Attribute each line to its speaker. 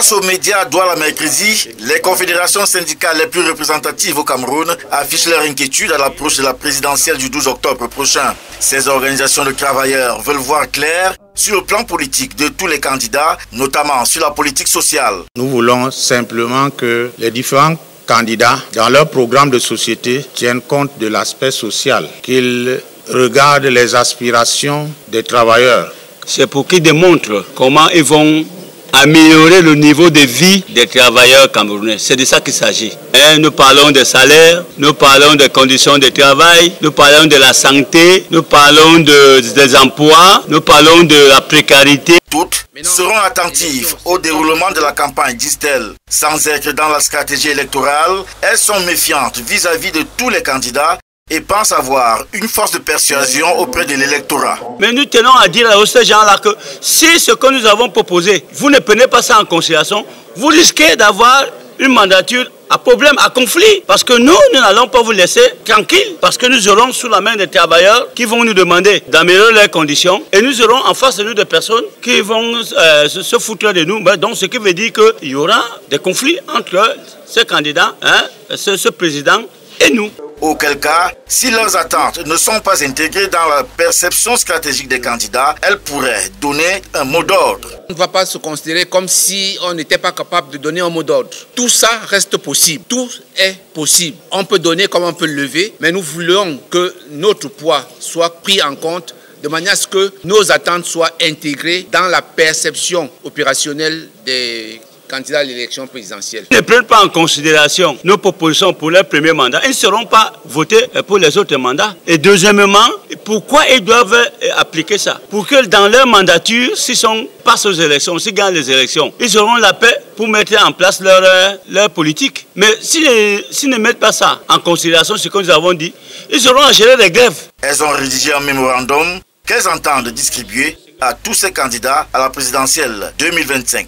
Speaker 1: Face aux médias Douala mercredi, les confédérations syndicales les plus représentatives au Cameroun affichent leur inquiétude à l'approche de la présidentielle du 12 octobre prochain. Ces organisations de travailleurs veulent voir clair sur le plan politique de tous les candidats, notamment sur la politique sociale.
Speaker 2: Nous voulons simplement que les différents candidats, dans leur programme de société, tiennent compte de l'aspect social, qu'ils regardent les aspirations des travailleurs.
Speaker 3: C'est pour qu'ils démontrent comment ils vont améliorer le niveau de vie des travailleurs camerounais. C'est de ça qu'il s'agit. Nous parlons des salaires, nous parlons des conditions de travail, nous parlons de la santé, nous parlons des emplois, nous parlons de la précarité.
Speaker 1: Toutes seront attentives au déroulement de la campagne, disent-elles. Sans être dans la stratégie électorale, elles sont méfiantes vis-à-vis de tous les candidats et pensent avoir une force de persuasion auprès de l'électorat.
Speaker 3: Mais nous tenons à dire à ces gens-là que si ce que nous avons proposé, vous ne prenez pas ça en considération, vous risquez d'avoir une mandature à problème, à conflit. Parce que nous n'allons pas vous laisser tranquille. Parce que nous aurons sous la main des travailleurs qui vont nous demander d'améliorer leurs conditions. Et nous aurons en face de nous des personnes qui vont se foutre de nous. Donc ce qui veut dire qu'il y aura des conflits entre ces candidats, ce président et nous.
Speaker 1: Auquel cas, si leurs attentes ne sont pas intégrées dans la perception stratégique des candidats, elles pourraient donner un mot d'ordre.
Speaker 4: On ne va pas se considérer comme si on n'était pas capable de donner un mot d'ordre. Tout ça reste possible. Tout est possible. On peut donner comme on peut lever, mais nous voulons que notre poids soit pris en compte de manière à ce que nos attentes soient intégrées dans la perception opérationnelle des candidats à l'élection présidentielle.
Speaker 3: Ils ne prennent pas en considération nos propositions pour leur premier mandat. Ils ne seront pas votés pour les autres mandats. Et deuxièmement, pourquoi ils doivent appliquer ça? Pour que dans leur mandature, s'ils passent aux élections, s'ils gagnent les élections, ils auront la paix pour mettre en place leur politique. Mais s'ils ne mettent pas ça en considération, ce que nous avons dit, ils auront à gérer des grèves.
Speaker 1: Elles ont rédigé un mémorandum qu'elles entendent distribuer à tous ces candidats à la présidentielle 2025.